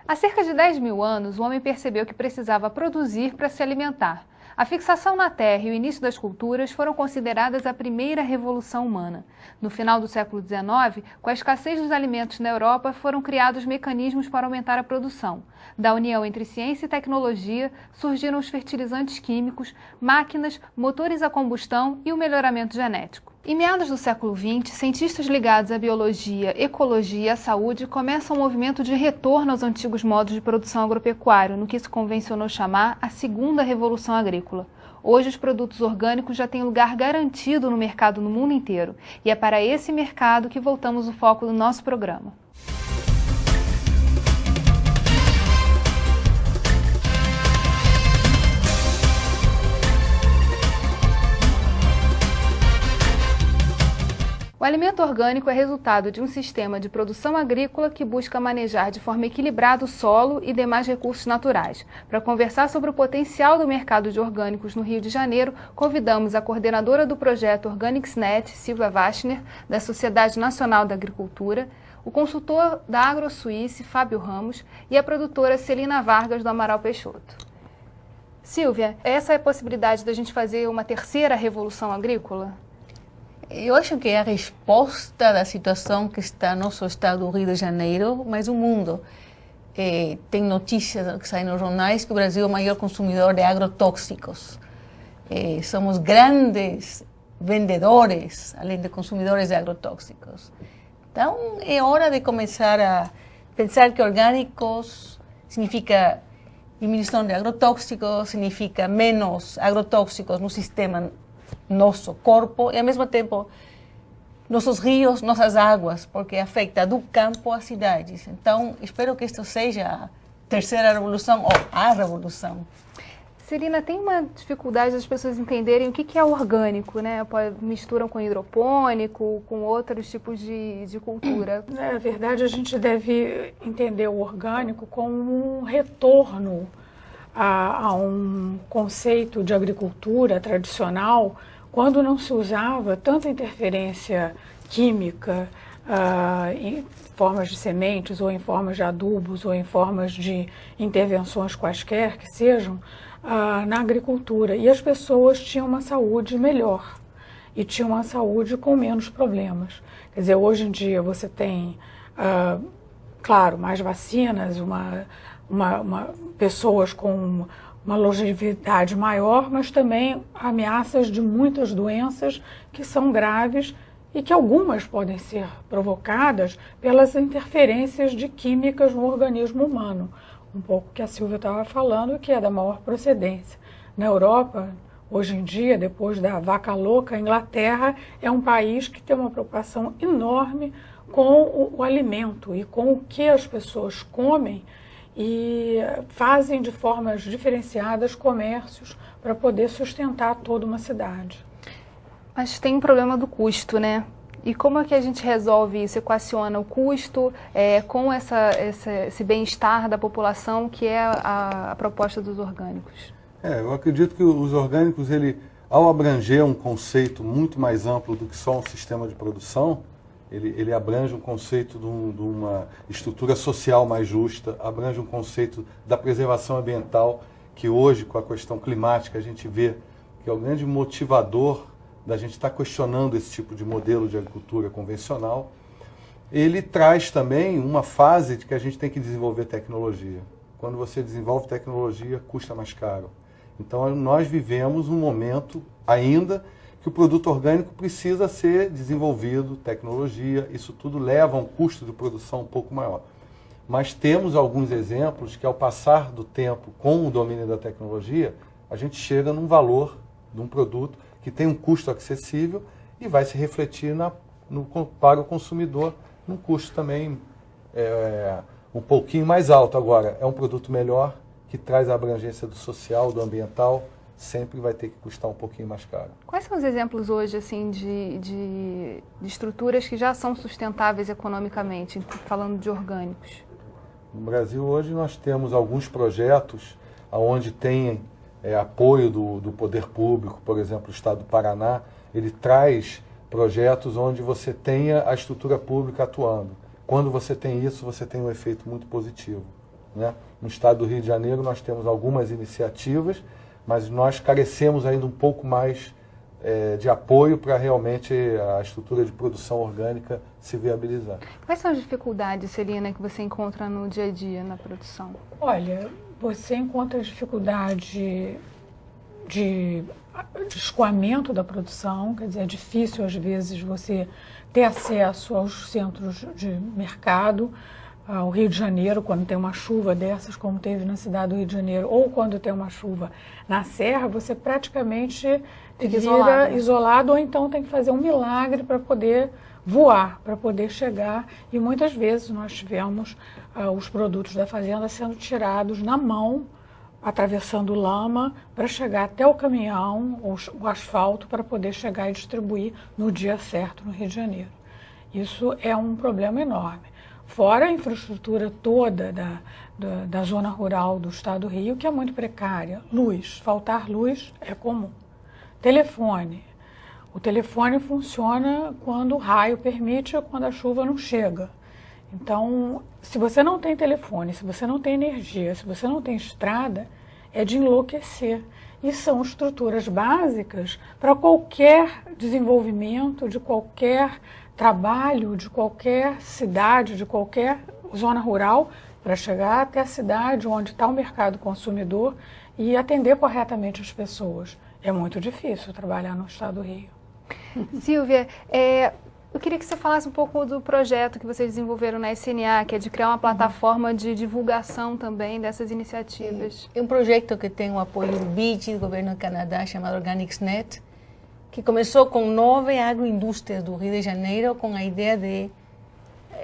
Há cerca de 10 mil anos, o homem percebeu que precisava produzir para se alimentar. A fixação na terra e o início das culturas foram consideradas a primeira revolução humana. No final do século XIX, com a escassez dos alimentos na Europa, foram criados mecanismos para aumentar a produção. Da união entre ciência e tecnologia, surgiram os fertilizantes químicos, máquinas, motores a combustão e o melhoramento genético. Em meados do século XX, cientistas ligados à biologia, ecologia e à saúde começam um movimento de retorno aos antigos modos de produção agropecuária, no que se convencionou chamar a segunda revolução agrícola. Hoje, os produtos orgânicos já têm lugar garantido no mercado no mundo inteiro, e é para esse mercado que voltamos o foco do nosso programa. O alimento orgânico é resultado de um sistema de produção agrícola que busca manejar de forma equilibrada o solo e demais recursos naturais. Para conversar sobre o potencial do mercado de orgânicos no Rio de Janeiro, convidamos a coordenadora do projeto OrganicsNet, Silvia Wachner, da Sociedade Nacional da Agricultura, o consultor da AgroSuisse, Fábio Ramos, e a produtora Celina Vargas, do Amaral Peixoto. Silvia, essa é a possibilidade da gente fazer uma terceira revolução agrícola? Eu acho que é a resposta da situação que está no nosso estado do Rio de Janeiro, mas o mundo. Tem notícias que saem nos jornais que o Brasil é o maior consumidor de agrotóxicos. Somos grandes vendedores, além de consumidores de agrotóxicos. Então, é hora de começar a pensar que orgânicos significa diminuição de agrotóxicos, significa menos agrotóxicos no sistema nosso corpo e, ao mesmo tempo, nossos rios, nossas águas, porque afeta do campo às cidades. Então, espero que isto seja a terceira revolução ou a revolução. Celina, tem uma dificuldade das pessoas entenderem o que é orgânico, né? Misturam com hidropônico, com outros tipos de cultura. Na verdade, a gente deve entender o orgânico como um retorno a um conceito de agricultura tradicional, quando não se usava tanta interferência química em formas de sementes, ou em formas de adubos, ou em formas de intervenções quaisquer que sejam, na agricultura. E as pessoas tinham uma saúde melhor e tinham uma saúde com menos problemas. Quer dizer, hoje em dia você tem, claro, mais vacinas, pessoas com uma longevidade maior, mas também ameaças de muitas doenças que são graves e que algumas podem ser provocadas pelas interferências de químicas no organismo humano. Um pouco que a Silvia estava falando, que é da maior procedência. Na Europa, hoje em dia, depois da vaca louca, a Inglaterra é um país que tem uma preocupação enorme com o alimento e com o que as pessoas comem, e fazem de formas diferenciadas comércios para poder sustentar toda uma cidade. Mas tem um problema do custo, né? E como é que a gente resolve isso? Equaciona o custo com esse bem-estar da população, que é a proposta dos orgânicos? Eu acredito que os orgânicos, ao abranger um conceito muito mais amplo do que só um sistema de produção, ele abrange um conceito de uma estrutura social mais justa, abrange um conceito da preservação ambiental, que hoje, com a questão climática, a gente vê que é o grande motivador da gente estar questionando esse tipo de modelo de agricultura convencional. Ele traz também uma fase de que a gente tem que desenvolver tecnologia. Quando você desenvolve tecnologia, custa mais caro. Então, nós vivemos um momento ainda que o produto orgânico precisa ser desenvolvido, tecnologia, isso tudo leva a um custo de produção um pouco maior. Mas temos alguns exemplos que, ao passar do tempo com o domínio da tecnologia, a gente chega num valor de um produto que tem um custo acessível e vai se refletir para o consumidor num custo também um pouquinho mais alto. Agora, é um produto melhor, que traz a abrangência do social, do ambiental, sempre vai ter que custar um pouquinho mais caro. Quais são os exemplos hoje assim, de estruturas que já são sustentáveis economicamente, falando de orgânicos? No Brasil hoje nós temos alguns projetos onde tem apoio do poder público, por exemplo, o Estado do Paraná, ele traz projetos onde você tenha a estrutura pública atuando. Quando você tem isso, você tem um efeito muito positivo. né? No estado do Rio de Janeiro nós temos algumas iniciativas, mas nós carecemos ainda um pouco mais de apoio para realmente a estrutura de produção orgânica se viabilizar. Quais são as dificuldades, Celina, que você encontra no dia a dia na produção? Olha, você encontra dificuldade de escoamento da produção, quer dizer, é difícil às vezes você ter acesso aos centros de mercado. O Rio de Janeiro, quando tem uma chuva dessas, como teve na cidade do Rio de Janeiro, ou quando tem uma chuva na Serra, você praticamente fica isolado, ou então tem que fazer um milagre para poder voar, para poder chegar. E muitas vezes nós tivemos os produtos da fazenda sendo tirados na mão, atravessando lama, para chegar até o caminhão, o asfalto, para poder chegar e distribuir no dia certo no Rio de Janeiro. Isso é um problema enorme. Fora a infraestrutura toda da zona rural do estado do Rio, que é muito precária. Luz, faltar luz é comum. Telefone. O telefone funciona quando o raio permite ou quando a chuva não chega. Então, se você não tem telefone, se você não tem energia, se você não tem estrada, é de enlouquecer. E são estruturas básicas para qualquer desenvolvimento, de qualquer trabalho, de qualquer cidade, de qualquer zona rural, para chegar até a cidade onde está o mercado consumidor e atender corretamente as pessoas. É muito difícil trabalhar no estado do Rio. Silvia, eu queria que você falasse um pouco do projeto que vocês desenvolveram na SNA, que é de criar uma plataforma de divulgação também dessas iniciativas. É um projeto que tem o apoio do BID, do governo do Canadá, chamado OrganicsNet, que começou com 9 agroindústrias do Rio de Janeiro, com a ideia de,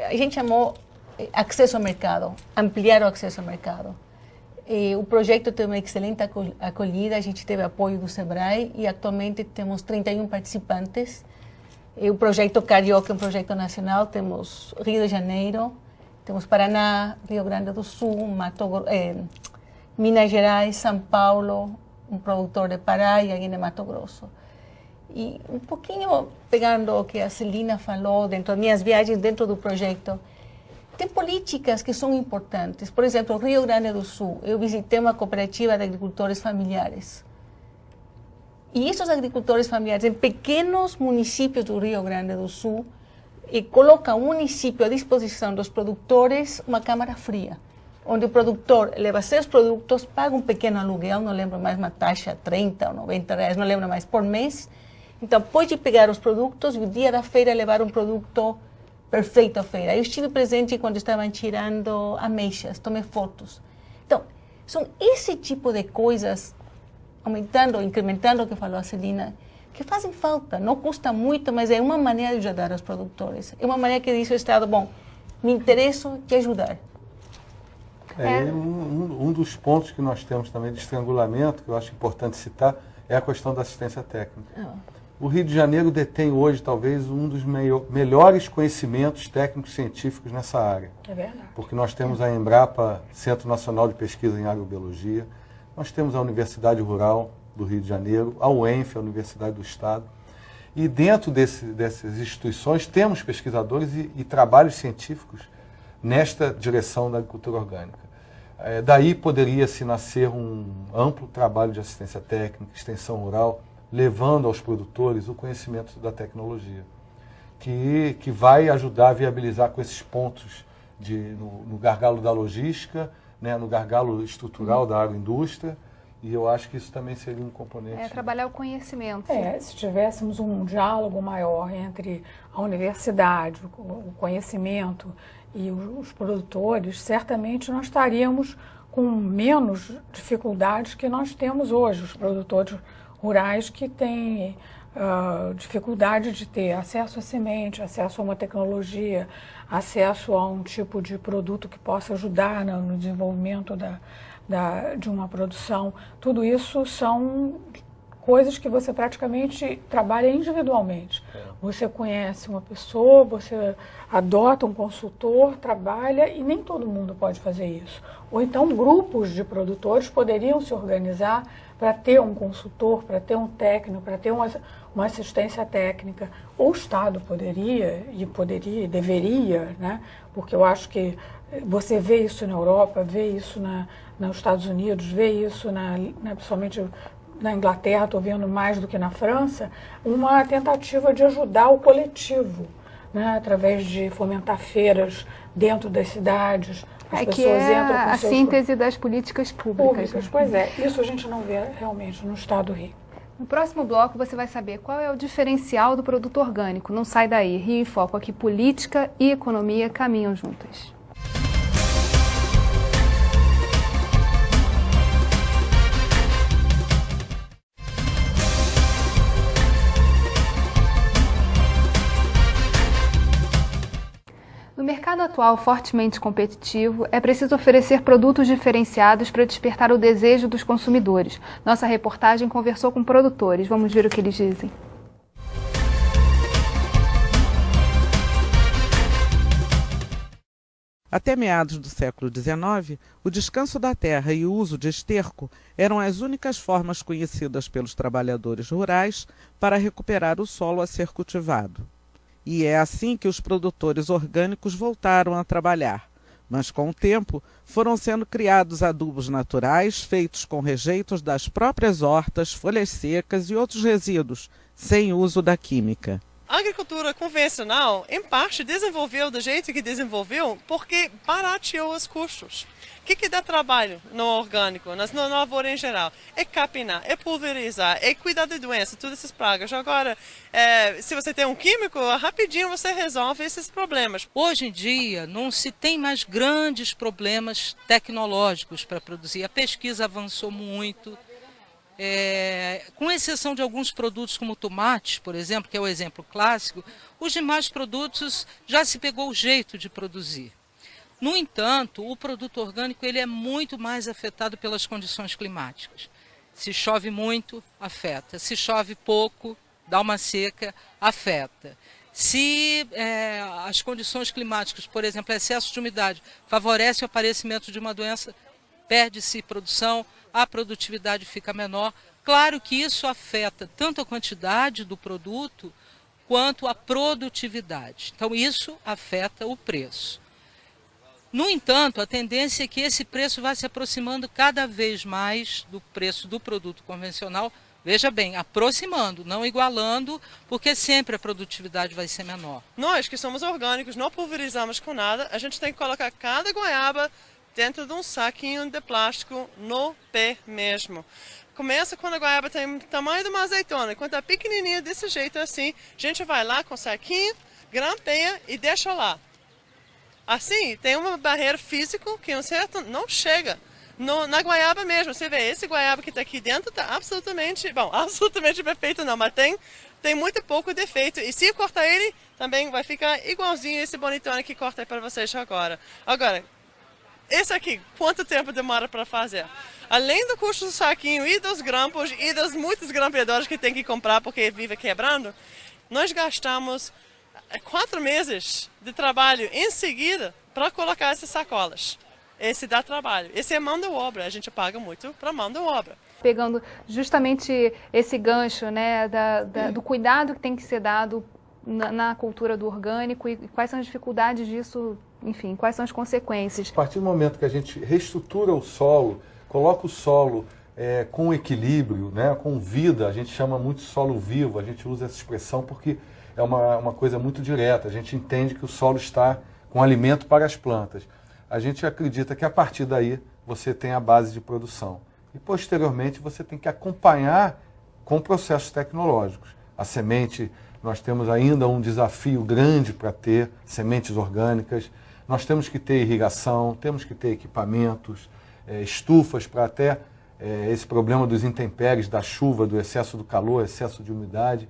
a gente chamou acesso ao mercado, ampliar o acesso ao mercado. O projeto teve uma excelente acolhida, a gente teve apoio do SEBRAE e atualmente temos 31 participantes. O projeto Carioca é um projeto nacional, temos Rio de Janeiro, temos Paraná, Rio Grande do Sul, Minas Gerais, São Paulo, um produtor de Pará e alguém de Mato Grosso. E um pouquinho pegando o que a Celina falou dentro das minhas viagens dentro do projeto, tem políticas que são importantes. Por exemplo, Rio Grande do Sul, eu visitei uma cooperativa de agricultores familiares. E esses agricultores familiares, em pequenos municípios do Rio Grande do Sul, colocam o município à disposição dos produtores uma câmara fria, onde o produtor leva seus produtos, paga um pequeno aluguel, não lembro mais, uma taxa 30 ou 90 reais, não lembro mais, por mês. Então, pode pegar os produtos e o dia da feira levar um produto perfeito à feira. Eu estive presente quando estavam tirando ameixas, tomei fotos. Então, são esse tipo de coisas, aumentando, incrementando o que falou a Celina, que fazem falta. Não custa muito, mas é uma maneira de ajudar os produtores. É uma maneira que diz o Estado, bom, me interesso de ajudar. Um dos pontos que nós temos também de estrangulamento, que eu acho importante citar, é a questão da assistência técnica. O Rio de Janeiro detém hoje, talvez, um dos melhores conhecimentos técnicos científicos nessa área. É verdade. Porque nós temos a Embrapa, Centro Nacional de Pesquisa em Agrobiologia, nós temos a Universidade Rural do Rio de Janeiro, a UENF, a Universidade do Estado. E dentro dessas instituições temos pesquisadores e trabalhos científicos nesta direção da agricultura orgânica. Daí poderia-se nascer um amplo trabalho de assistência técnica, extensão rural, levando aos produtores o conhecimento da tecnologia, que vai ajudar a viabilizar com esses pontos no gargalo da logística, né, no gargalo estrutural da agroindústria, e eu acho que isso também seria um componente. Trabalhar o conhecimento. Se tivéssemos um diálogo maior entre a universidade, o conhecimento e os produtores, certamente nós estaríamos com menos dificuldades que nós temos hoje, os produtores rurais que têm dificuldade de ter acesso à semente, acesso a uma tecnologia, acesso a um tipo de produto que possa ajudar no desenvolvimento de uma produção. Tudo isso são coisas que você praticamente trabalha individualmente. Você conhece uma pessoa, você adota um consultor, trabalha, e nem todo mundo pode fazer isso. Ou então grupos de produtores poderiam se organizar para ter um consultor, para ter um técnico, para ter uma assistência técnica. Ou o Estado poderia, e deveria, né? Porque eu acho que você vê isso na Europa, vê isso nos Estados Unidos, vê isso principalmente na Inglaterra, estou vendo mais do que na França, uma tentativa de ajudar o coletivo, né? Através de fomentar feiras dentro das cidades. As pessoas que é entram com a seus síntese das políticas públicas. Né? Pois é, isso a gente não vê realmente no estado do Rio. No próximo bloco você vai saber qual é o diferencial do produto orgânico. Não sai daí. Rio em Foco, aqui política e economia caminham juntas. No mercado atual fortemente competitivo, é preciso oferecer produtos diferenciados para despertar o desejo dos consumidores. Nossa reportagem conversou com produtores. Vamos ver o que eles dizem. Até meados do século XIX, o descanso da terra e o uso de esterco eram as únicas formas conhecidas pelos trabalhadores rurais para recuperar o solo a ser cultivado. E é assim que os produtores orgânicos voltaram a trabalhar. Mas com o tempo foram sendo criados adubos naturais feitos com rejeitos das próprias hortas, folhas secas e outros resíduos, sem uso da química. A agricultura convencional, em parte, desenvolveu do jeito que desenvolveu porque barateou os custos. O que dá trabalho no orgânico, na lavoura em geral? É capinar, é pulverizar, é cuidar de doenças, todas essas pragas. Agora, se você tem um químico, rapidinho você resolve esses problemas. Hoje em dia, não se tem mais grandes problemas tecnológicos para produzir. A pesquisa avançou muito. Com exceção de alguns produtos como o tomate, por exemplo, que é o exemplo clássico, os demais produtos já se pegou o jeito de produzir. No entanto, o produto orgânico ele é muito mais afetado pelas condições climáticas. Se chove muito, afeta. Se chove pouco, dá uma seca, afeta. Se as condições climáticas, por exemplo, excesso de umidade, favorecem o aparecimento de uma doença, perde-se produção, a produtividade fica menor. Claro que isso afeta tanto a quantidade do produto quanto a produtividade. Então isso afeta o preço. No entanto, a tendência é que esse preço vá se aproximando cada vez mais do preço do produto convencional. Veja bem, aproximando, não igualando, porque sempre a produtividade vai ser menor. Nós que somos orgânicos, não pulverizamos com nada, a gente tem que colocar cada goiaba dentro de um saquinho de plástico no pé mesmo. Começa quando a goiaba tem o tamanho de uma azeitona, quando está pequenininha desse jeito assim, a gente vai lá com o saquinho, grampeia e deixa lá. Assim, tem uma barreira física que um certo não chega. Na goiaba mesmo, você vê, esse goiaba que está aqui dentro está absolutamente, absolutamente perfeito não, mas tem muito pouco defeito. E se cortar ele, também vai ficar igualzinho esse bonitone que cortei para vocês agora. Agora, esse aqui, quanto tempo demora para fazer? Além do custo do saquinho e dos grampos e dos muitos grampeadores que tem que comprar porque vive quebrando, nós gastamos 4 meses de trabalho em seguida para colocar essas sacolas. Esse dá trabalho. Esse é mão de obra. A gente paga muito para mão de obra. Pegando justamente esse gancho, né, do cuidado que tem que ser dado na cultura do orgânico e quais são as dificuldades disso, enfim, quais são as consequências. A partir do momento que a gente reestrutura o solo, coloca o solo com equilíbrio, né, com vida, a gente chama muito de solo vivo, a gente usa essa expressão porque é uma coisa muito direta, a gente entende que o solo está com alimento para as plantas. A gente acredita que a partir daí você tem a base de produção. E posteriormente você tem que acompanhar com processos tecnológicos. A semente, nós temos ainda um desafio grande para ter sementes orgânicas, nós temos que ter irrigação, temos que ter equipamentos, estufas para até esse problema dos intempéries, da chuva, do excesso do calor, excesso de umidade.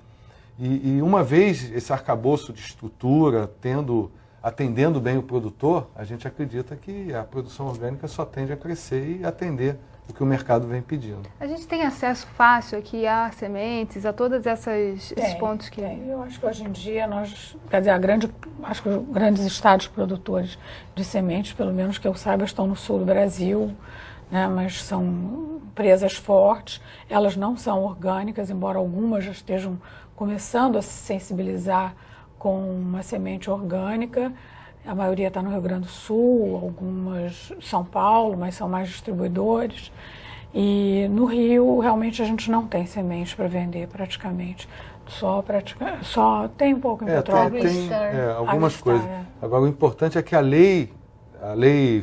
E uma vez esse arcabouço de estrutura tendo atendendo bem o produtor, a gente acredita que a produção orgânica só tende a crescer e atender o que o mercado vem pedindo. A gente tem acesso fácil aqui a sementes, a todos esses pontos que... Eu acho que hoje em dia quer dizer, acho que os grandes estados produtores de sementes, pelo menos que eu saiba, estão no sul do Brasil, né, mas são empresas fortes, elas não são orgânicas, embora algumas já estejam começando a se sensibilizar com uma semente orgânica. A maioria está no Rio Grande do Sul, algumas em São Paulo, mas são mais distribuidores. E no Rio, realmente, a gente não tem sementes para vender praticamente. Só tem um pouco em Petrópolis. Tem algumas coisas. Agora, o importante é que a lei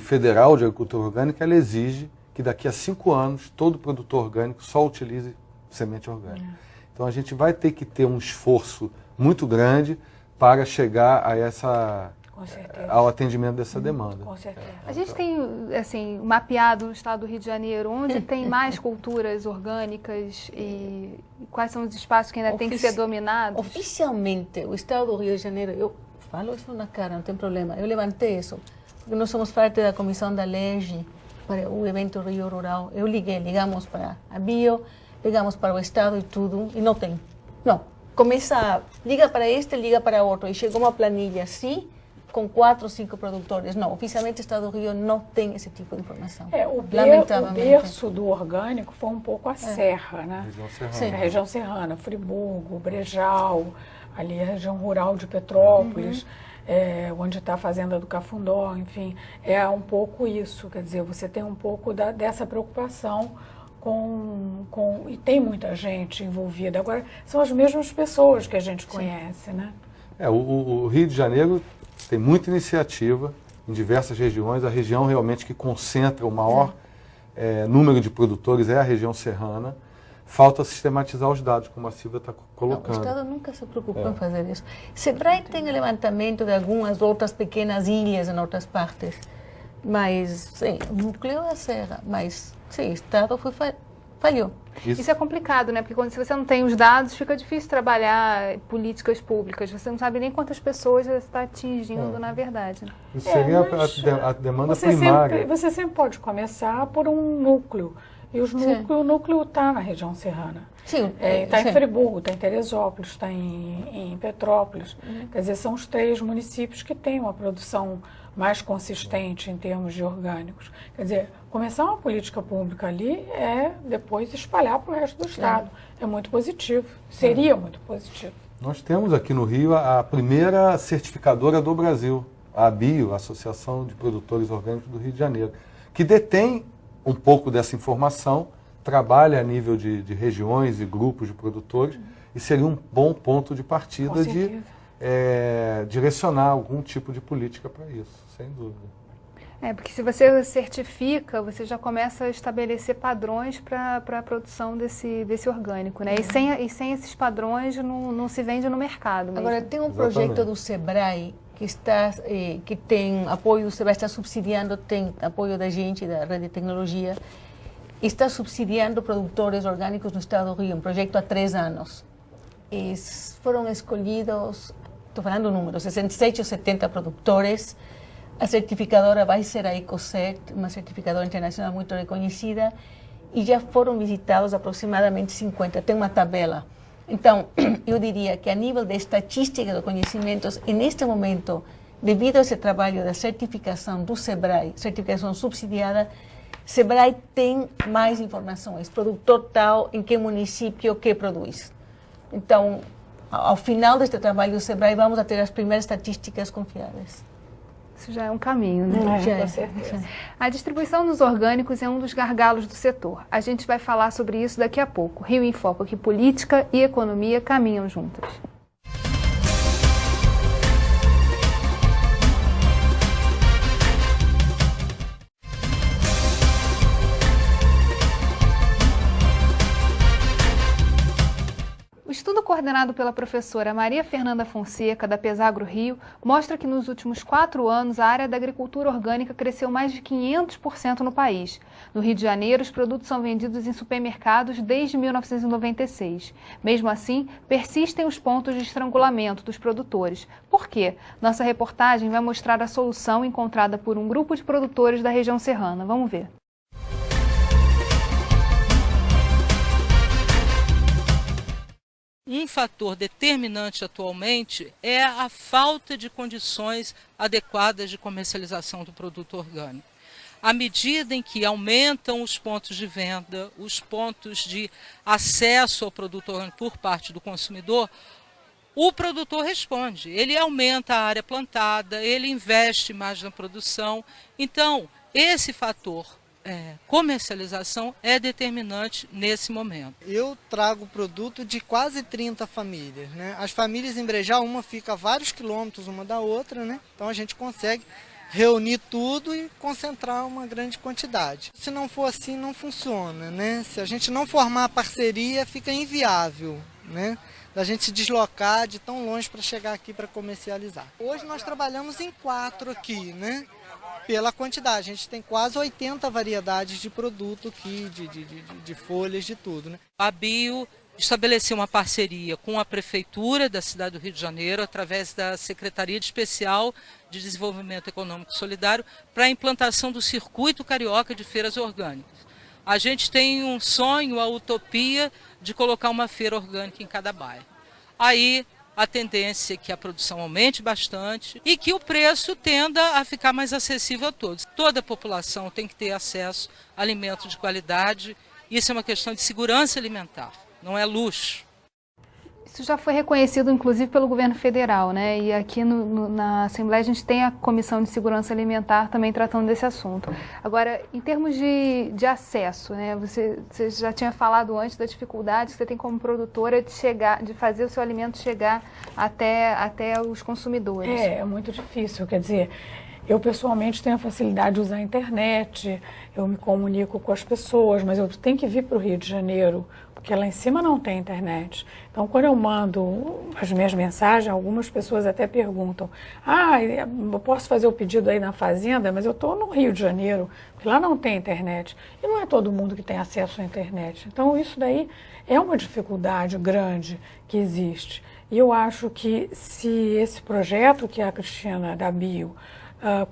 federal de agricultura orgânica, ela exige que daqui a 5 anos todo produtor orgânico só utilize semente orgânica. Então, a gente vai ter que ter um esforço muito grande para chegar ao atendimento dessa demanda. Com certeza. A gente tem, assim, mapeado no estado do Rio de Janeiro, onde tem mais culturas orgânicas e quais são os espaços que ainda têm que ser dominados? Oficialmente, o estado do Rio de Janeiro, eu falo isso na cara, não tem problema, eu levantei isso, porque nós somos parte da comissão da LEGE para o evento Rio Rural. Ligamos para a Bio, ligamos para o estado e tudo, e não tem. Não. Liga para este, liga para outro, e chegou uma planilha assim, com 4 ou 5 produtores. Não, oficialmente o Estado do Rio não tem esse tipo de informação. O berço do orgânico foi um pouco a Serra, né? Região serrana. Sim, a região serrana, Friburgo, Brejal, ali a região rural de Petrópolis, onde está a fazenda do Cafundó, enfim, é um pouco isso, quer dizer, você tem um pouco dessa preocupação e tem muita gente envolvida. Agora, são as mesmas pessoas que a gente conhece, né? O Rio de Janeiro tem muita iniciativa em diversas regiões. A região realmente que concentra o maior número de produtores é a região serrana. Falta sistematizar os dados, como a Silvia está colocando. O Estado nunca se preocupou em fazer isso. Sebrae tem levantamento de algumas outras pequenas ilhas em outras partes, mas, sim, o núcleo é a Serra, mas, sim, o Estado falhou. Isso é complicado, né? Porque se você não tem os dados, fica difícil trabalhar políticas públicas. Você não sabe nem quantas pessoas você está atingindo, na verdade. Né? Isso seria a demanda primária. Você sempre pode começar por um núcleo. E o núcleo está na região serrana. Está em Friburgo, está em Teresópolis, está em Petrópolis. Quer dizer, são os 3 municípios que têm uma produção mais consistente em termos de orgânicos. Quer dizer, começar uma política pública ali é depois espalhar para o resto do Estado. É muito positivo, seria muito positivo. Nós temos aqui no Rio a primeira certificadora do Brasil, a ABIO, a Associação de Produtores Orgânicos do Rio de Janeiro, que detém um pouco dessa informação, trabalha a nível de regiões e grupos de produtores, e seria um bom ponto de partida de direcionar algum tipo de política para isso, sem dúvida. Porque se você certifica, você já começa a estabelecer padrões para a produção desse orgânico, né? E sem esses padrões não se vende no mercado mesmo. Agora, tem um projeto do Sebrae que tem apoio, o Sebrae está subsidiando, tem apoio da gente, da Rede de Tecnologia, está subsidiando produtores orgânicos no estado do Rio, um projeto há 3 anos. Foram escolhidos, estou falando números, 67 ou 70 produtores. A certificadora vai ser a Ecosect, uma certificadora internacional muito reconhecida, e já foram visitados aproximadamente 50, tem uma tabela. Então, eu diria que a nível de estatística de conhecimentos, neste momento, devido a esse trabalho da certificação do Sebrae, certificação subsidiada, Sebrae tem mais informações, produtor tal, em que município, que produz. Então, ao final deste trabalho do Sebrae, vamos a ter as primeiras estatísticas confiáveis. Isso já é um caminho, né? Com certeza. A distribuição dos orgânicos é um dos gargalos do setor. A gente vai falar sobre isso daqui a pouco. Rio em Foco, que política e economia caminham juntas. O estudo coordenado pela professora Maria Fernanda Fonseca, da Pesagro Rio, mostra que nos últimos 4 anos a área da agricultura orgânica cresceu mais de 500% no país. No Rio de Janeiro, os produtos são vendidos em supermercados desde 1996. Mesmo assim, persistem os pontos de estrangulamento dos produtores. Por quê? Nossa reportagem vai mostrar a solução encontrada por um grupo de produtores da região serrana. Vamos ver. Um fator determinante atualmente é a falta de condições adequadas de comercialização do produto orgânico. À medida em que aumentam os pontos de venda, os pontos de acesso ao produto orgânico por parte do consumidor, o produtor responde. Ele aumenta a área plantada, ele investe mais na produção. Então, esse fator comercialização é determinante nesse momento. Eu trago produto de quase 30 famílias, né? As famílias em Brejal, uma fica a vários quilômetros uma da outra, né? Então a gente consegue reunir tudo e concentrar uma grande quantidade. Se não for assim, não funciona, né? Se a gente não formar parceria, fica inviável, né? Da gente se deslocar de tão longe para chegar aqui para comercializar. Hoje nós trabalhamos em 4 aqui, né? Pela quantidade, a gente tem quase 80 variedades de produto aqui, de folhas, de tudo, né? A Bio estabeleceu uma parceria com a Prefeitura da cidade do Rio de Janeiro, através da Secretaria Especial de Desenvolvimento Econômico Solidário, para a implantação do Circuito Carioca de Feiras Orgânicas. A gente tem um sonho, a utopia de colocar uma feira orgânica em cada bairro. Aí a tendência é que a produção aumente bastante e que o preço tenda a ficar mais acessível a todos. Toda a população tem que ter acesso a alimentos de qualidade. Isso é uma questão de segurança alimentar, não é luxo. Isso já foi reconhecido, inclusive, pelo governo federal, né? E aqui na Assembleia a gente tem a Comissão de Segurança Alimentar também tratando desse assunto. Agora, em termos de acesso, né? Você já tinha falado antes da dificuldade que você tem como produtora de fazer o seu alimento chegar até os consumidores. É muito difícil, quer dizer, eu pessoalmente tenho a facilidade de usar a internet, eu me comunico com as pessoas, mas eu tenho que vir para o Rio de Janeiro, porque lá em cima não tem internet. Então, quando eu mando as minhas mensagens, algumas pessoas até perguntam: eu posso fazer o pedido aí na fazenda, mas eu estou no Rio de Janeiro, porque lá não tem internet. E não é todo mundo que tem acesso à internet. Então, isso daí é uma dificuldade grande que existe. E eu acho que se esse projeto que a Cristina da Bio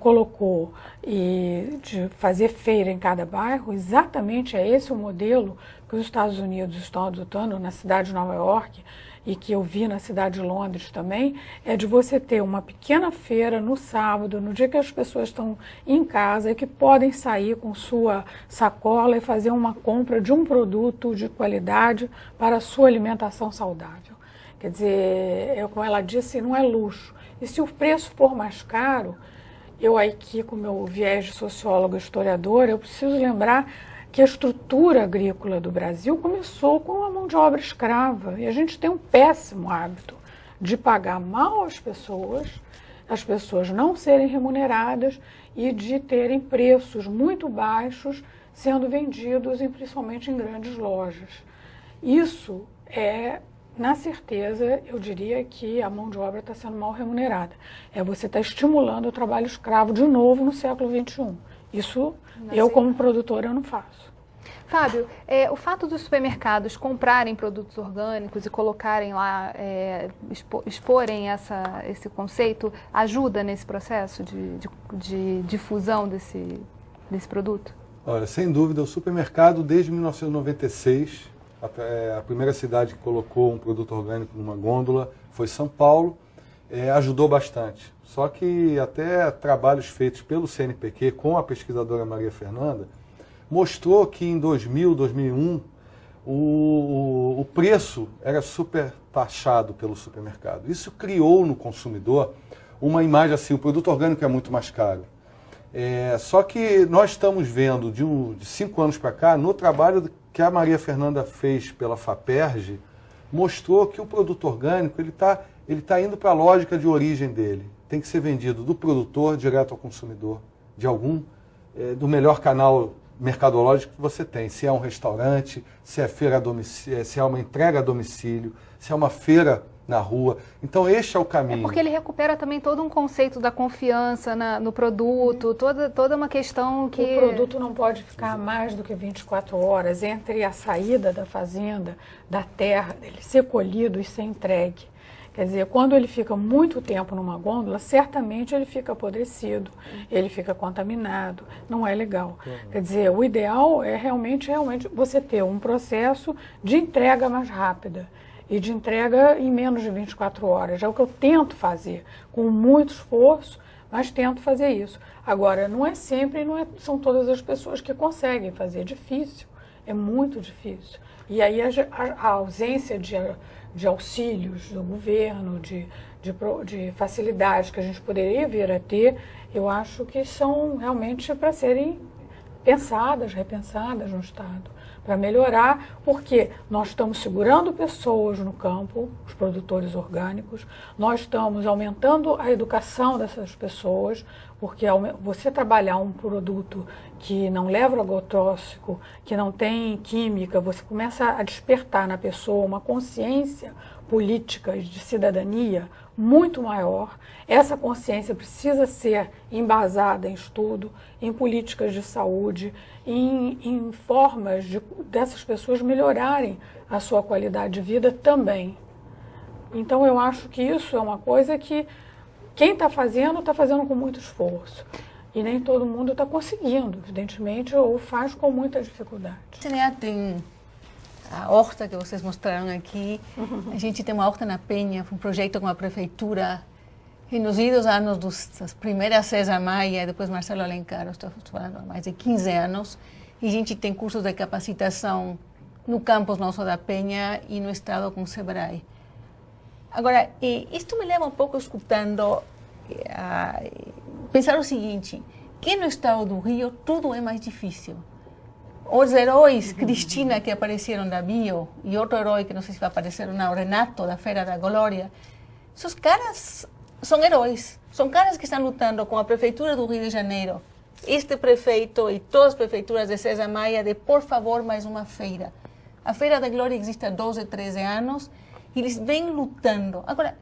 colocou e de fazer feira em cada bairro, exatamente é esse o modelo que os Estados Unidos estão adotando na cidade de Nova York e que eu vi na cidade de Londres também, é de você ter uma pequena feira no sábado, no dia que as pessoas estão em casa e que podem sair com sua sacola e fazer uma compra de um produto de qualidade para a sua alimentação saudável. Quer dizer, como ela disse, não é luxo. E se o preço for mais caro, eu aqui, com o meu viés de socióloga e historiadora, eu preciso lembrar que a estrutura agrícola do Brasil começou com a mão de obra escrava. E a gente tem um péssimo hábito de pagar mal as pessoas não serem remuneradas e de terem preços muito baixos sendo vendidos, principalmente em grandes lojas. Isso na certeza, eu diria que a mão de obra está sendo mal remunerada. Você está estimulando o trabalho escravo de novo no século XXI. Isso como produtora, eu não faço. Fábio, o fato dos supermercados comprarem produtos orgânicos e colocarem lá, exporem esse conceito, ajuda nesse processo de difusão desse produto? Olha, sem dúvida, o supermercado, desde 1996... A primeira cidade que colocou um produto orgânico numa gôndola foi São Paulo, ajudou bastante. Só que até trabalhos feitos pelo CNPq com a pesquisadora Maria Fernanda mostrou que em 2000, 2001, o preço era super taxado pelo supermercado. Isso criou no consumidor uma imagem assim: o produto orgânico é muito mais caro. Só que nós estamos vendo de 5 anos para cá, no trabalho que a Maria Fernanda fez pela FAPERJ, mostrou que o produto orgânico ele tá indo para a lógica de origem dele. Tem que ser vendido do produtor direto ao consumidor, do melhor canal mercadológico que você tem. Se é um restaurante, se é feira a domicílio, se é uma entrega a domicílio, se é uma feira na rua. Então, este é o caminho. É porque ele recupera também todo um conceito da confiança no produto, toda uma questão que... O produto não pode ficar mais do que 24 horas entre a saída da fazenda, da terra, ele ser colhido e ser entregue. Quer dizer, quando ele fica muito tempo numa gôndola, certamente ele fica apodrecido, ele fica contaminado, não é legal. Quer dizer, o ideal é realmente você ter um processo de entrega mais rápida e de entrega em menos de 24 horas. É o que eu tento fazer, com muito esforço, mas tento fazer isso. Agora, não é sempre, são todas as pessoas que conseguem fazer, é difícil, é muito difícil. E aí a ausência de auxílios do governo, de facilidades que a gente poderia vir a ter, eu acho que são realmente para serem pensadas, repensadas no Estado, para melhorar, porque nós estamos segurando pessoas no campo, os produtores orgânicos, nós estamos aumentando a educação dessas pessoas, porque você trabalhar um produto que não leva agrotóxico, que não tem química, você começa a despertar na pessoa uma consciência política de cidadania muito maior. Essa consciência precisa ser embasada em estudo, em políticas de saúde, em formas dessas pessoas melhorarem a sua qualidade de vida também. Então eu acho que isso é uma coisa que quem está fazendo com muito esforço. E nem todo mundo está conseguindo, evidentemente, ou faz com muita dificuldade. Tem a horta que vocês mostraram aqui. A gente tem uma horta na Penha, um projeto com a prefeitura. E nos idos anos das primeiras César Maia e depois Marcelo Alencar, estou falando há mais de 15 anos, e a gente tem cursos de capacitação no campus nosso da Penha e no estado com o Sebrae. Agora, isto me leva um pouco escutando a pensar o seguinte, que no estado do Rio tudo é mais difícil. Os heróis, Cristina, que apareceram da Bio, e outro herói que não sei se vai aparecer ou não, Renato, da Feira da Glória, esses caras são heróis, são caras que estão lutando com a Prefeitura do Rio de Janeiro, este prefeito e todas as prefeituras de César Maia, de por favor, mais uma feira. A Feira da Glória existe há 12, 13 anos, e eles vêm lutando. Agora,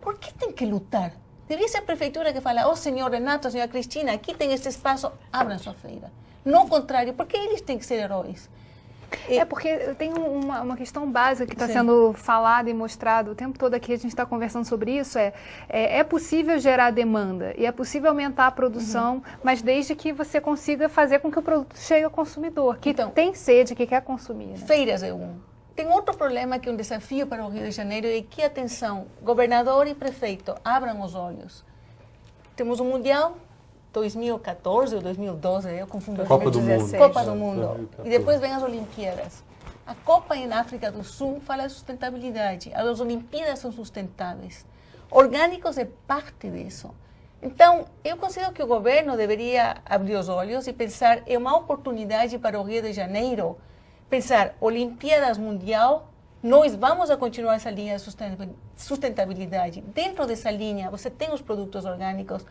por que tem que lutar? Devia ser a prefeitura que fala, senhor Renato, senhora Cristina, aqui tem este espaço, abram sua feira. Não o contrário, por que eles têm que ser heróis? Porque tem uma questão básica que está sendo falada e mostrada o tempo todo aqui, a gente está conversando sobre isso, é possível gerar demanda e é possível aumentar a produção, mas desde que você consiga fazer com que o produto chegue ao consumidor, que tem sede, que quer consumir. Né? Feiras é um. Tem outro problema que é um desafio para o Rio de Janeiro e que, atenção, governador e prefeito, abram os olhos. Temos o Mundial 2014 ou 2012, eu confundo. Copa do Mundo. Copa do Mundo. E depois vem as Olimpíadas. A Copa em África do Sul fala de sustentabilidade. As Olimpíadas são sustentáveis. Orgânicos é parte disso. Então, eu considero que o governo deveria abrir os olhos e pensar, é uma oportunidade para o Rio de Janeiro pensar, Olimpíadas Mundial, nós vamos a continuar essa linha de sustentabilidade. Dentro dessa linha, você tem os produtos orgânicos,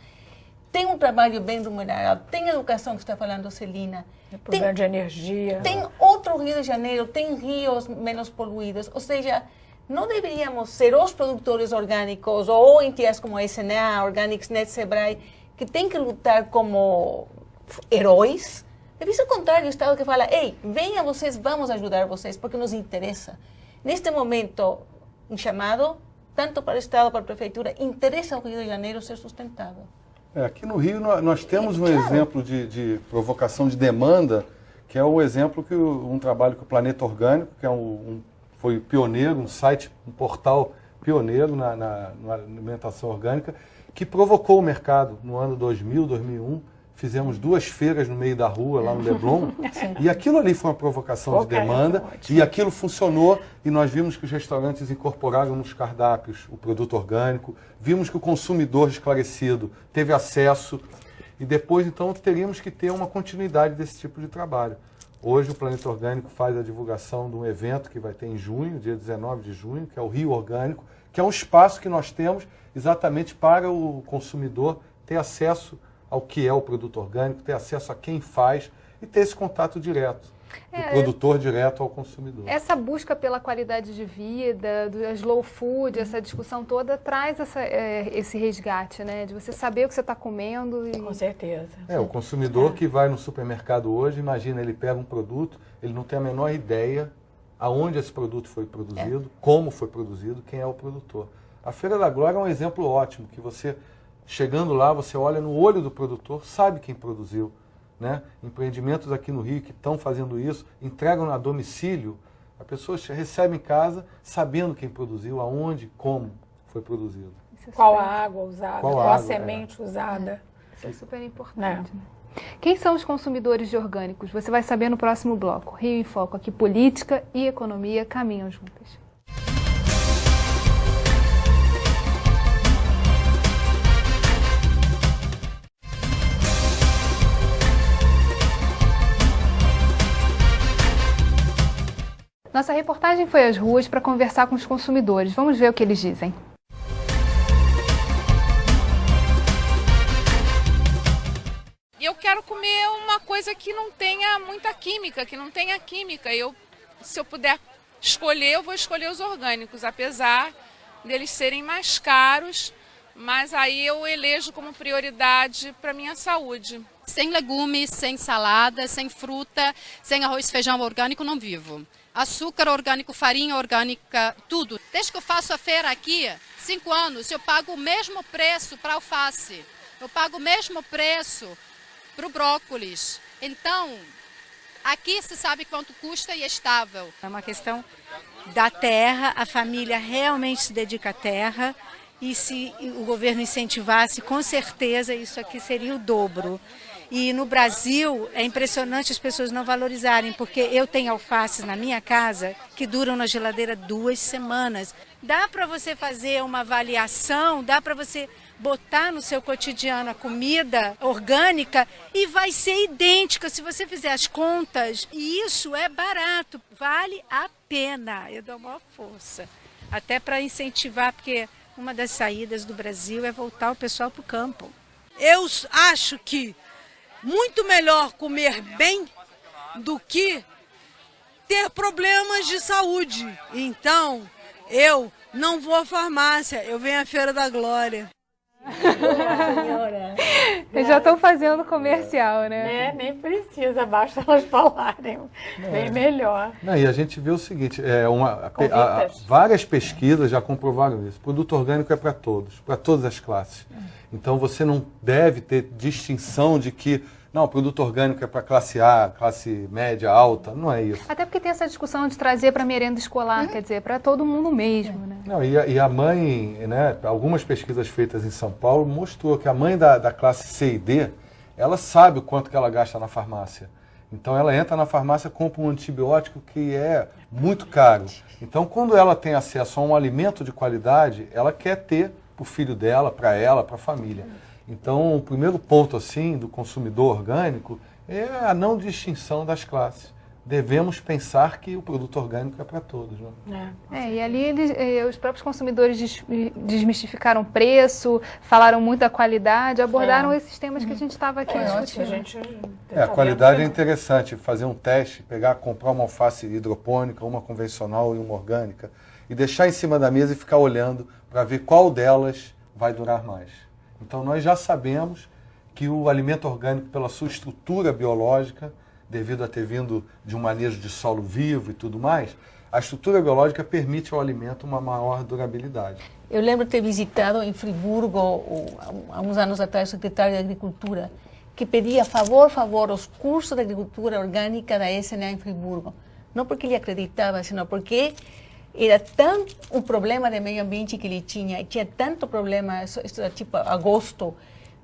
tem um trabalho bem remunerado, tem educação que está falando Celina. Problema de energia. Tem outro Rio de Janeiro, tem rios menos poluídos. Ou seja, não deveríamos ser os produtores orgânicos ou entidades como a SNA, Organics Net, Sebrae, que tem que lutar como heróis. Deve ser o contrário, o Estado que fala, ei, venham vocês, vamos ajudar vocês, porque nos interessa. Neste momento, um chamado, tanto para o Estado, para a Prefeitura, interessa ao Rio de Janeiro ser sustentável. Aqui no Rio nós temos um exemplo de provocação de demanda, que é o exemplo que um trabalho que o Planeta Orgânico, que foi pioneiro, um site, um portal pioneiro na alimentação orgânica, que provocou o mercado no ano 2000, 2001. Fizemos 2 feiras no meio da rua, lá no Leblon, e aquilo ali foi uma provocação de demanda, e aquilo funcionou, e nós vimos que os restaurantes incorporaram nos cardápios o produto orgânico, vimos que o consumidor esclarecido teve acesso, e depois, então, teríamos que ter uma continuidade desse tipo de trabalho. Hoje, o Planeta Orgânico faz a divulgação de um evento que vai ter em junho, dia 19 de junho, que é o Rio Orgânico, que é um espaço que nós temos exatamente para o consumidor ter acesso ao que é o produto orgânico, ter acesso a quem faz e ter esse contato direto, do produtor direto ao consumidor. Essa busca pela qualidade de vida, do slow food, essa discussão toda traz esse resgate, né? De você saber o que você está comendo. Com certeza. O consumidor que vai no supermercado hoje, imagina, ele pega um produto, ele não tem a menor ideia aonde esse produto foi produzido, como foi produzido, quem é o produtor. A Feira da Glória é um exemplo ótimo, que você, chegando lá, você olha no olho do produtor, sabe quem produziu. Né? Empreendimentos aqui no Rio que estão fazendo isso, entregam a domicílio, a pessoa recebe em casa sabendo quem produziu, aonde, como foi produzido. Qual a água usada, qual a semente usada. Isso é super importante. Né? Quem são os consumidores de orgânicos? Você vai saber no próximo bloco. Rio em Foco, aqui política e economia caminham juntas. Nossa reportagem foi às ruas para conversar com os consumidores. Vamos ver o que eles dizem. Eu quero comer uma coisa que não tenha muita química, se eu puder escolher, eu vou escolher os orgânicos, apesar deles serem mais caros, mas aí eu elejo como prioridade para minha saúde. Sem legumes, sem salada, sem fruta, sem arroz e feijão orgânico, não vivo. Açúcar orgânico, farinha orgânica, tudo. Desde que eu faço a feira aqui, 5 anos, eu pago o mesmo preço para alface. Eu pago o mesmo preço para o brócolis. Então, aqui se sabe quanto custa e é estável. É uma questão da terra, a família realmente se dedica à terra e se o governo incentivasse, com certeza isso aqui seria o dobro. E no Brasil é impressionante as pessoas não valorizarem, porque eu tenho alfaces na minha casa que duram na geladeira 2 semanas. Dá para você fazer uma avaliação, dá para você botar no seu cotidiano a comida orgânica e vai ser idêntica se você fizer as contas. E isso é barato, vale a pena. Eu dou maior força, até para incentivar, porque uma das saídas do Brasil é voltar o pessoal para o campo. Eu acho que muito melhor comer bem do que ter problemas de saúde. Então, eu não vou à farmácia, eu venho à Feira da Glória. Eles já estão fazendo comercial, né? Nem precisa, basta elas falarem. Bem melhor. Não, e a gente vê o seguinte, várias pesquisas já comprovaram isso. O produto orgânico é para todas as classes. Então você não deve ter distinção de que não, o produto orgânico é para classe A, classe média, alta, não é isso. Até porque tem essa discussão de trazer para merenda escolar, quer dizer, para todo mundo mesmo, né? Não, e a mãe, né, algumas pesquisas feitas em São Paulo mostrou que a mãe da classe C e D, ela sabe o quanto que ela gasta na farmácia. Então ela entra na farmácia, compra um antibiótico que é muito caro. Então quando ela tem acesso a um alimento de qualidade, ela quer ter para o filho dela, para ela, para a família. Então, o primeiro ponto assim do consumidor orgânico é a não distinção das classes. Devemos pensar que o produto orgânico é para todos. Né? E ali os próprios consumidores desmistificaram o preço, falaram muito da qualidade, abordaram esses temas que a gente estava aqui discutindo. A qualidade é interessante, fazer um teste, comprar uma alface hidropônica, uma convencional e uma orgânica, e deixar em cima da mesa e ficar olhando para ver qual delas vai durar mais. Então, nós já sabemos que o alimento orgânico, pela sua estrutura biológica, devido a ter vindo de um manejo de solo vivo e tudo mais, a estrutura biológica permite ao alimento uma maior durabilidade. Eu lembro de ter visitado em Friburgo, há uns anos atrás, o secretário de Agricultura, que pedia, favor, os cursos de agricultura orgânica da SNA em Friburgo. Não porque ele acreditava, senão porque era tanto um problema de meio ambiente que ele tinha tanto problema, tipo agosto,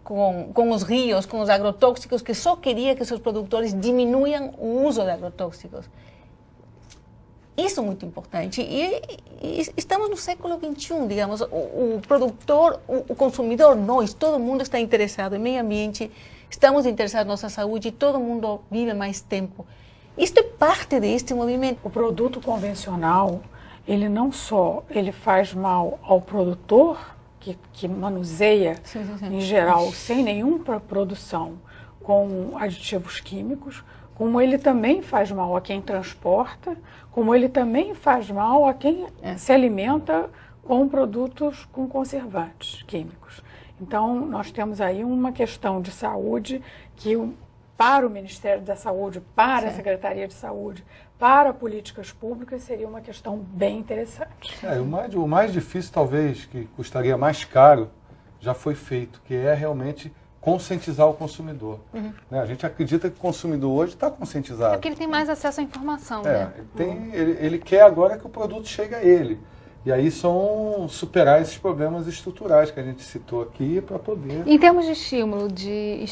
com os rios, com os agrotóxicos, que só queria que seus produtores diminuam o uso de agrotóxicos. Isso é muito importante. E estamos no século XXI, digamos, o produtor, o consumidor, nós, todo mundo está interessado em meio ambiente, estamos interessados na nossa saúde e todo mundo vive mais tempo. Isto é parte deste movimento. O produto convencional, ele não só faz mal ao produtor, que manuseia, em geral, sem nenhuma produção, com aditivos químicos, como ele também faz mal a quem transporta, como ele também faz mal a quem se alimenta com produtos com conservantes químicos. Então, nós temos aí uma questão de saúde que, para o Ministério da Saúde, para a Secretaria de Saúde, para políticas públicas, seria uma questão bem interessante. O mais difícil, talvez, que custaria mais caro, já foi feito, que é realmente conscientizar o consumidor. Né? A gente acredita que o consumidor hoje está conscientizado. É porque ele tem mais acesso à informação, né? Ele quer agora que o produto chegue a ele. E aí são superar esses problemas estruturais que a gente citou aqui para poder... Em termos de estímulos de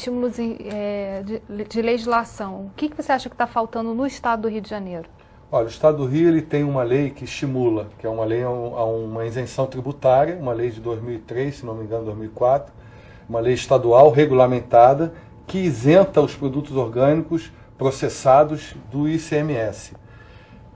legislação, o que você acha que está faltando no Estado do Rio de Janeiro? Olha, o Estado do Rio ele tem uma lei que estimula, que é uma lei a uma isenção tributária, uma lei de 2003, se não me engano, 2004, uma lei estadual regulamentada que isenta os produtos orgânicos processados do ICMS.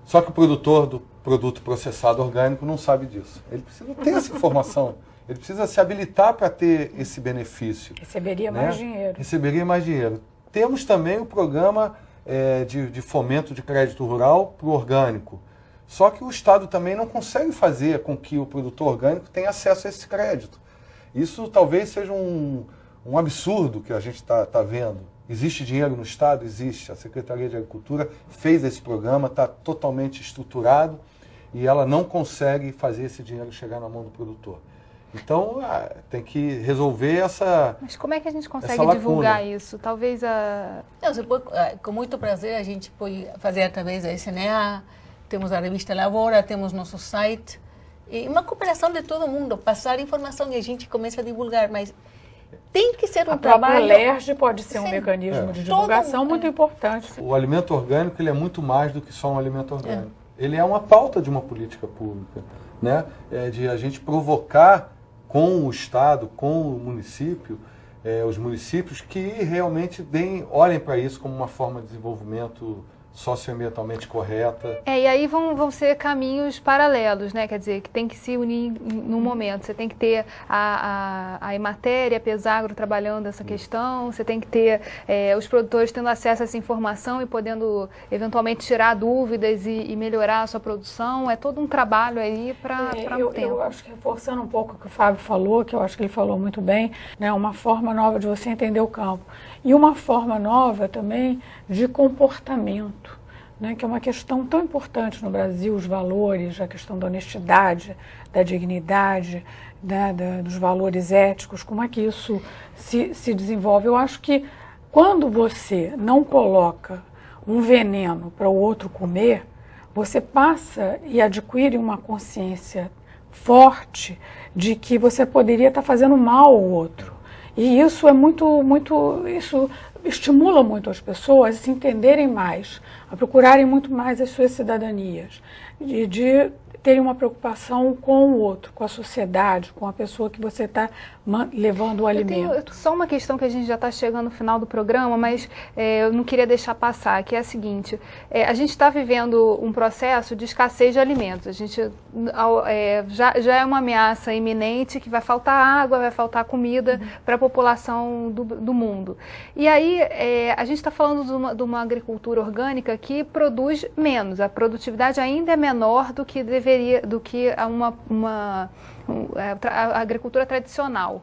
Só que o produtor do produto processado orgânico não sabe disso. Ele precisa ter essa informação, ele precisa se habilitar para ter esse benefício. Receberia mais dinheiro. Receberia mais dinheiro. Temos também o programa de fomento de crédito rural para o orgânico. Só que o Estado também não consegue fazer com que o produtor orgânico tenha acesso a esse crédito. Isso talvez seja um absurdo que a gente está vendo. Existe dinheiro no Estado? Existe. A Secretaria de Agricultura fez esse programa, está totalmente estruturado e ela não consegue fazer esse dinheiro chegar na mão do produtor. Então, tem que resolver essa... Mas como é que a gente consegue divulgar isso? Talvez a... Não, você pode, com muito prazer, a gente pode fazer através da SNA, temos a revista Labora, temos nosso site, e uma cooperação de todo mundo, passar informação e a gente começa a divulgar, mas tem que ser um trabalho... A LERJ pode ser um mecanismo de divulgação muito importante. O alimento orgânico ele é muito mais do que só um alimento orgânico. Ele é uma pauta de uma política pública, né? De a gente provocar com o Estado, com o município, os municípios que realmente olhem para isso como uma forma de desenvolvimento socioambientalmente correta. E aí vão ser caminhos paralelos, né? Quer dizer, que tem que se unir num momento. Você tem que ter a Emater, a Pesagro trabalhando essa questão, você tem que ter os produtores tendo acesso a essa informação e podendo eventualmente tirar dúvidas e melhorar a sua produção. É todo um trabalho aí para um tempo. Eu acho que reforçando um pouco o que o Fábio falou, que eu acho que ele falou muito bem, né? Uma forma nova de você entender o campo. E uma forma nova também de comportamento, né, que é uma questão tão importante no Brasil, os valores, a questão da honestidade, da dignidade, né, dos valores éticos, como é que isso se desenvolve. Eu acho que quando você não coloca um veneno para o outro comer, você passa e adquire uma consciência forte de que você poderia estar fazendo mal ao outro. E isso isso estimula muito as pessoas a se entenderem mais, a procurarem muito mais as suas cidadanias, de terem uma preocupação com o outro, com a sociedade, com a pessoa que você está levando o alimento. Só uma questão que a gente já está chegando no final do programa, mas eu não queria deixar passar, que é a seguinte: a gente está vivendo um processo de escassez de alimentos. A gente já é uma ameaça iminente que vai faltar água, vai faltar comida para a população do mundo. E aí a gente está falando de uma agricultura orgânica que produz menos. A produtividade ainda é menor do que a agricultura tradicional.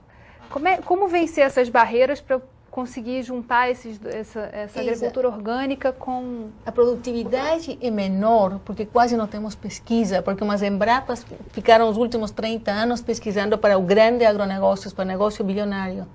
Como vencer essas barreiras para conseguir juntar essa agricultura orgânica com... A produtividade é menor, porque quase não temos pesquisa, porque umas Embrapas ficaram os últimos 30 anos pesquisando para o grande agronegócio, para o negócio bilionário.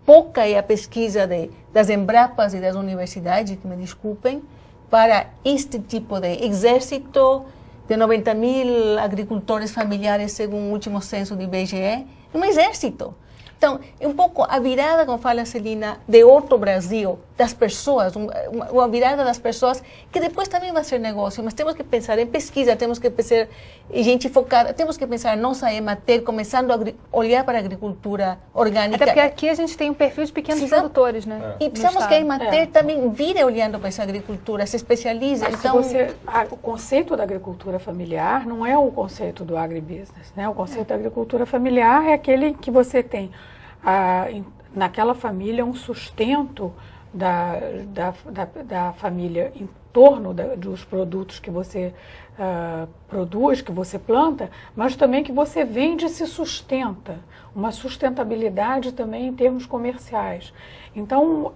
Pouca é a pesquisa das Embrapas e das universidades, que me desculpem, para este tipo de exército de 90.000 agricultores familiares, segundo o último censo do IBGE, um exército. Então, é um pouco a virada, como fala a Celina, de outro Brasil, das pessoas, uma virada das pessoas, que depois também vai ser negócio, mas temos que pensar em pesquisa, temos que pensar em gente focada, temos que pensar em nossa Emater, começando a olhar para a agricultura orgânica. Até porque aqui a gente tem um perfil de pequenos produtores, né? E precisamos que a Emater também vire olhando para essa agricultura, se especialize. Então, o conceito da agricultura familiar não é o conceito do agribusiness, né? O conceito da agricultura familiar é aquele que você tem naquela família um sustento da família em torno dos produtos que você produz, que você planta, mas também que você vende e se sustenta. Uma sustentabilidade também em termos comerciais. Então,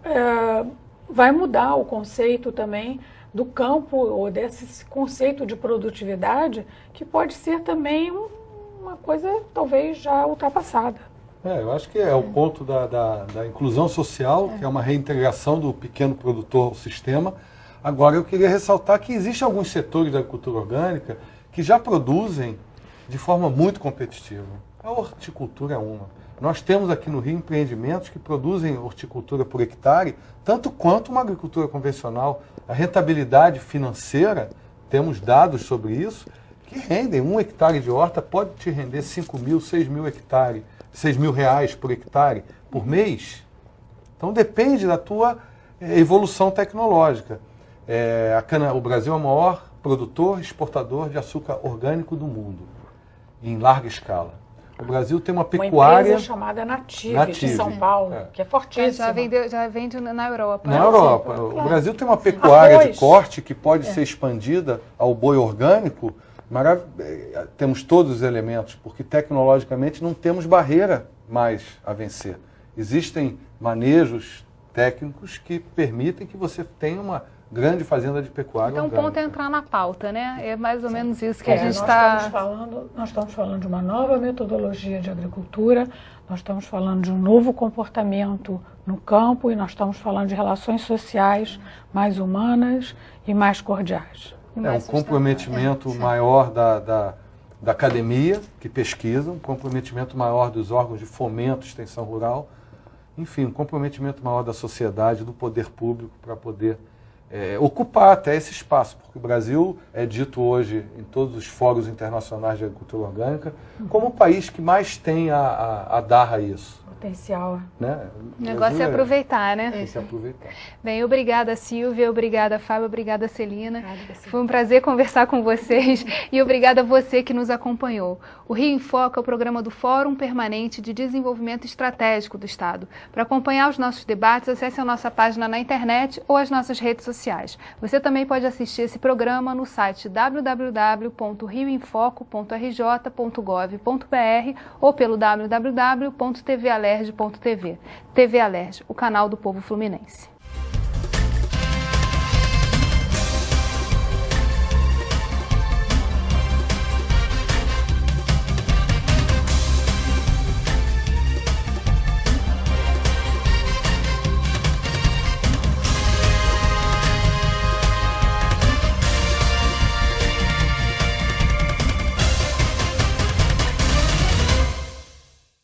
vai mudar o conceito também do campo, ou desse conceito de produtividade, que pode ser também uma coisa talvez já ultrapassada. Eu acho que é o ponto da inclusão social, que é uma reintegração do pequeno produtor ao sistema. Agora, eu queria ressaltar que existem alguns setores da agricultura orgânica que já produzem de forma muito competitiva. A horticultura é uma. Nós temos aqui no Rio empreendimentos que produzem horticultura por hectare, tanto quanto uma agricultura convencional. A rentabilidade financeira, temos dados sobre isso, que rendem. 1 hectare de horta pode te render 5 mil, 6 mil hectares, 6 mil reais por hectare por mês. Então depende da tua evolução tecnológica. O Brasil é o maior produtor e exportador de açúcar orgânico do mundo, em larga escala. O Brasil tem uma pecuária... Uma empresa chamada Native de São Paulo, que é fortíssima. Já vende na Europa. Na Europa. O Brasil tem uma pecuária de corte que pode ser expandida ao boi orgânico. Temos todos os elementos, porque tecnologicamente não temos barreira mais a vencer. Existem manejos técnicos que permitem que você tenha uma grande fazenda de pecuária orgânica. Então o ponto é entrar na pauta, né? É mais ou menos isso que a gente está... Nós estamos falando de uma nova metodologia de agricultura, nós estamos falando de um novo comportamento no campo e nós estamos falando de relações sociais mais humanas e mais cordiais. Um comprometimento maior da academia, que pesquisa, um comprometimento maior dos órgãos de fomento, extensão rural, enfim, um comprometimento maior da sociedade, do poder público para poder ocupar até esse espaço, porque o Brasil é dito hoje em todos os fóruns internacionais de agricultura orgânica como o país que mais tem a dar a isso. Potencial. Né? O negócio é aproveitar, né? É aproveitar. Bem, obrigada Silvia, obrigada Fábio, obrigada Celina. Foi um prazer conversar com vocês e obrigada a você que nos acompanhou. O Rio em Foco é o programa do Fórum Permanente de Desenvolvimento Estratégico do Estado. Para acompanhar os nossos debates, acesse a nossa página na internet ou as nossas redes sociais. Você também pode assistir esse programa no site www.rioemfoco.rj.gov.br ou pelo www.tvalerj.tv. TV Alerj, o canal do povo fluminense.